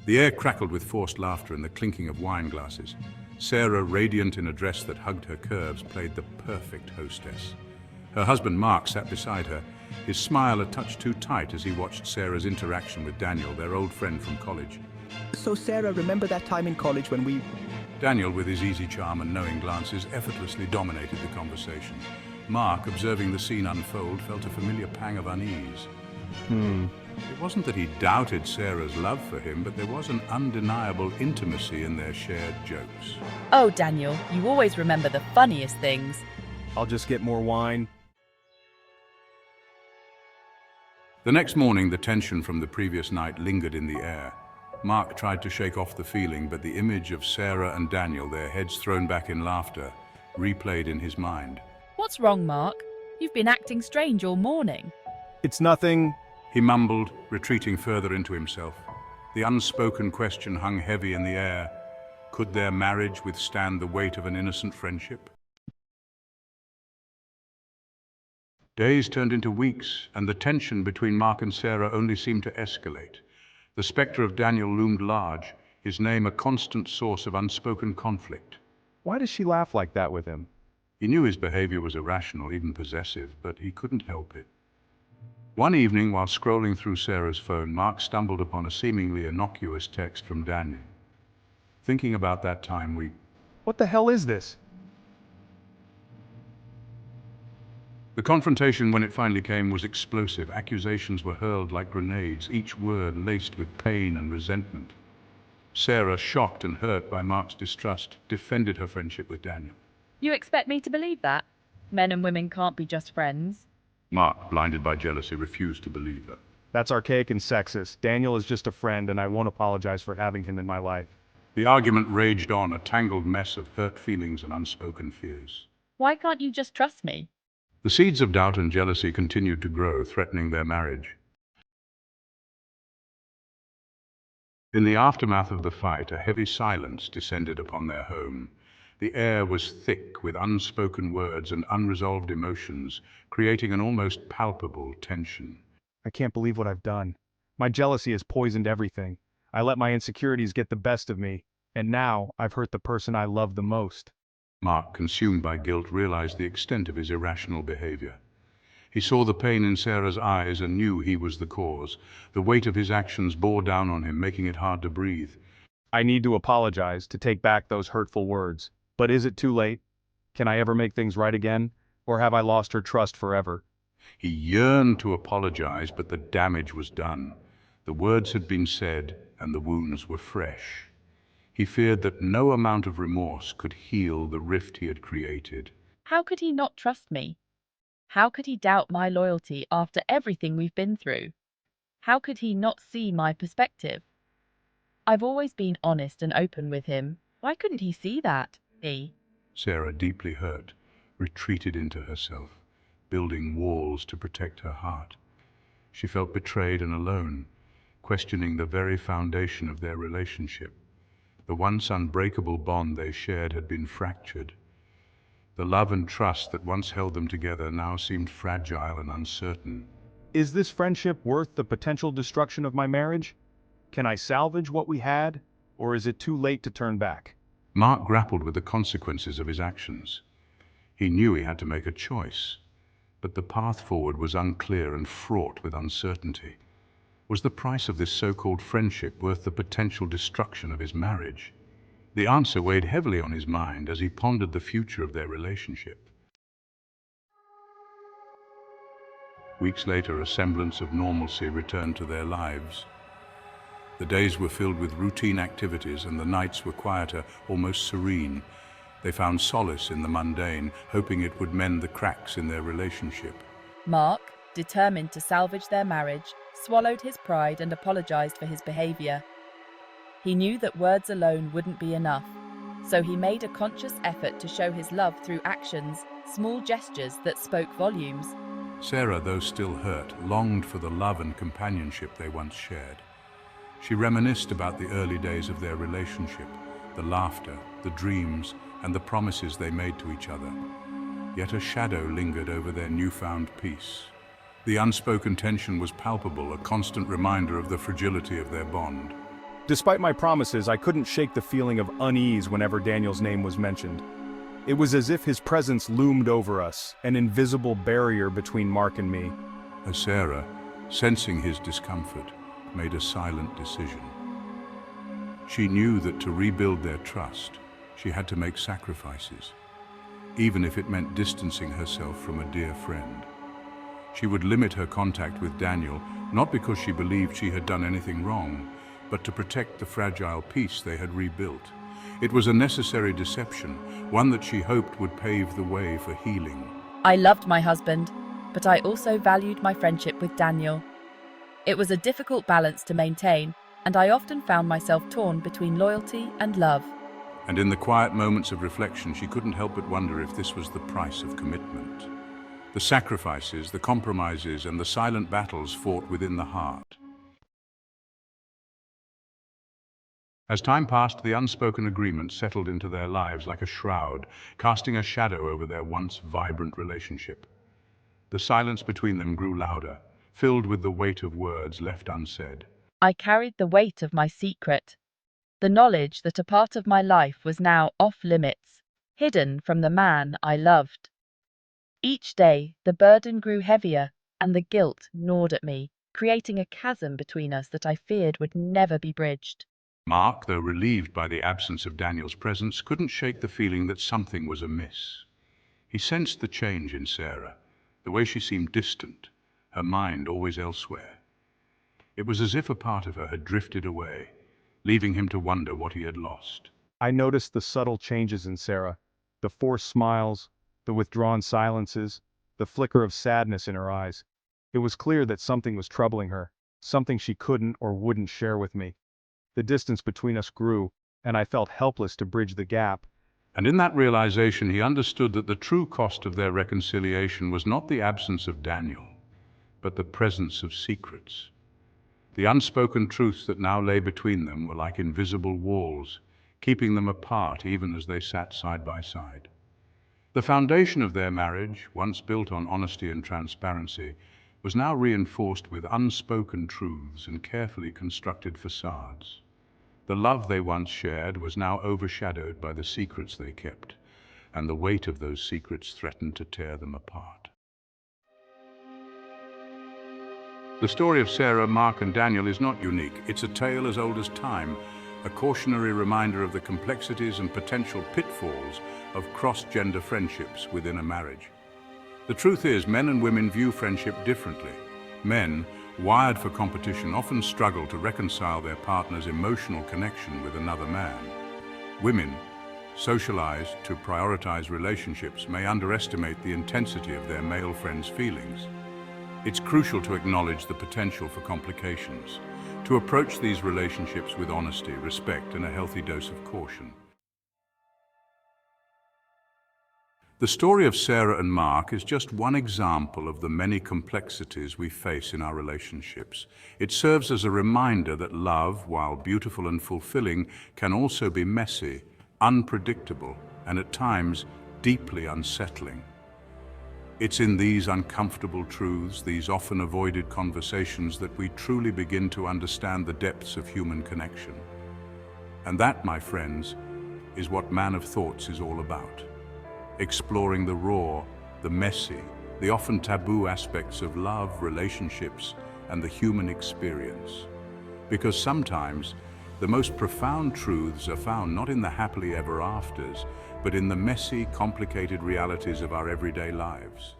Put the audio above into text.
The air crackled with forced laughter and the clinking of wine glasses. Sarah, radiant in a dress that hugged her curves, played the perfect hostess. Her husband, Mark, sat beside her, his smile a touch too tight as he watched Sarah's interaction with Daniel, their old friend from college. So Sarah, remember that time in college when we... Daniel, with his easy charm and knowing glances, effortlessly dominated the conversation. Mark, observing the scene unfold, felt a familiar pang of unease. It wasn't that he doubted Sarah's love for him, but there was an undeniable intimacy in their shared jokes. Oh, Daniel, you always remember the funniest things. I'll just get more wine. The next morning, the tension from the previous night lingered in the air. Mark tried to shake off the feeling, but the image of Sarah and Daniel, their heads thrown back in laughter, replayed in his mind. What's wrong, Mark? You've been acting strange all morning. It's nothing. He mumbled, retreating further into himself. The unspoken question hung heavy in the air. Could their marriage withstand the weight of an innocent friendship? Days turned into weeks, and the tension between Mark and Sarah only seemed to escalate. The spectre of Daniel loomed large, his name a constant source of unspoken conflict. Why does she laugh like that with him? He knew his behavior was irrational, even possessive, but he couldn't help it. One evening, while scrolling through Sarah's phone, Mark stumbled upon a seemingly innocuous text from Daniel. Thinking about that time What the hell is this? The confrontation, when it finally came, was explosive. Accusations were hurled like grenades, each word laced with pain and resentment. Sarah, shocked and hurt by Mark's distrust, defended her friendship with Daniel. You expect me to believe that? Men and women can't be just friends. Mark, blinded by jealousy, refused to believe her. That's archaic and sexist. Daniel is just a friend, and I won't apologize for having him in my life. The argument raged on, a tangled mess of hurt feelings and unspoken fears. Why can't you just trust me? The seeds of doubt and jealousy continued to grow, threatening their marriage. In the aftermath of the fight, a heavy silence descended upon their home. The air was thick with unspoken words and unresolved emotions, creating an almost palpable tension. I can't believe what I've done. My jealousy has poisoned everything. I let my insecurities get the best of me, and now I've hurt the person I love the most. Mark, consumed by guilt, realized the extent of his irrational behavior. He saw the pain in Sarah's eyes and knew he was the cause. The weight of his actions bore down on him, making it hard to breathe. I need to apologize, to take back those hurtful words. But is it too late? Can I ever make things right again? Or have I lost her trust forever? He yearned to apologize, but the damage was done. The words had been said, and the wounds were fresh. He feared that no amount of remorse could heal the rift he had created. How could he not trust me? How could he doubt my loyalty after everything we've been through? How could he not see my perspective? I've always been honest and open with him. Why couldn't he see that? Sarah, deeply hurt, retreated into herself, building walls to protect her heart. She felt betrayed and alone, questioning the very foundation of their relationship. The once unbreakable bond they shared had been fractured. The love and trust that once held them together now seemed fragile and uncertain. Is this friendship worth the potential destruction of my marriage? Can I salvage what we had, or is it too late to turn back? Mark grappled with the consequences of his actions. He knew he had to make a choice, but the path forward was unclear and fraught with uncertainty. Was the price of this so-called friendship worth the potential destruction of his marriage? The answer weighed heavily on his mind as he pondered the future of their relationship. Weeks later, a semblance of normalcy returned to their lives. The days were filled with routine activities and the nights were quieter, almost serene. They found solace in the mundane, hoping it would mend the cracks in their relationship. Mark, determined to salvage their marriage, swallowed his pride and apologized for his behavior. He knew that words alone wouldn't be enough, so he made a conscious effort to show his love through actions, small gestures that spoke volumes. Sarah, though still hurt, longed for the love and companionship they once shared. She reminisced about the early days of their relationship, the laughter, the dreams, and the promises they made to each other. Yet a shadow lingered over their newfound peace. The unspoken tension was palpable, a constant reminder of the fragility of their bond. Despite my promises, I couldn't shake the feeling of unease whenever Daniel's name was mentioned. It was as if his presence loomed over us, an invisible barrier between Mark and me. As Sarah, sensing his discomfort, made a silent decision. She knew that to rebuild their trust, she had to make sacrifices, even if it meant distancing herself from a dear friend. She would limit her contact with Daniel, not because she believed she had done anything wrong, but to protect the fragile peace they had rebuilt. It was a necessary deception, one that she hoped would pave the way for healing. I loved my husband, but I also valued my friendship with Daniel. It was a difficult balance to maintain, and I often found myself torn between loyalty and love. And in the quiet moments of reflection, she couldn't help but wonder if this was the price of commitment. The sacrifices, the compromises, and the silent battles fought within the heart. As time passed, the unspoken agreement settled into their lives like a shroud, casting a shadow over their once vibrant relationship. The silence between them grew louder, filled with the weight of words left unsaid. I carried the weight of my secret, the knowledge that a part of my life was now off limits, hidden from the man I loved. Each day, the burden grew heavier, and the guilt gnawed at me, creating a chasm between us that I feared would never be bridged. Mark, though relieved by the absence of Daniel's presence, couldn't shake the feeling that something was amiss. He sensed the change in Sarah, the way she seemed distant, her mind always elsewhere. It was as if a part of her had drifted away, leaving him to wonder what he had lost. I noticed the subtle changes in Sarah, the forced smiles, the withdrawn silences, the flicker of sadness in her eyes. It was clear that something was troubling her, something she couldn't or wouldn't share with me. The distance between us grew, and I felt helpless to bridge the gap. And in that realization, he understood that the true cost of their reconciliation was not the absence of Daniel, but the presence of secrets. The unspoken truths that now lay between them were like invisible walls, keeping them apart even as they sat side by side. The foundation of their marriage, once built on honesty and transparency, was now reinforced with unspoken truths and carefully constructed facades. The love they once shared was now overshadowed by the secrets they kept, and the weight of those secrets threatened to tear them apart. The story of Sarah, Mark, and Daniel is not unique. It's a tale as old as time, a cautionary reminder of the complexities and potential pitfalls of cross-gender friendships within a marriage. The truth is, men and women view friendship differently. Men, wired for competition, often struggle to reconcile their partner's emotional connection with another man. Women, socialized to prioritize relationships, may underestimate the intensity of their male friends' feelings. It's crucial to acknowledge the potential for complications, to approach these relationships with honesty, respect, and a healthy dose of caution. The story of Sarah and Mark is just one example of the many complexities we face in our relationships. It serves as a reminder that love, while beautiful and fulfilling, can also be messy, unpredictable, and at times deeply unsettling. It's in these uncomfortable truths, these often avoided conversations, that we truly begin to understand the depths of human connection. And that, my friends, is what Man of Thoughts is all about. Exploring the raw, the messy, the often taboo aspects of love, relationships, and the human experience. Because sometimes, the most profound truths are found not in the happily ever afters, but in the messy, complicated realities of our everyday lives.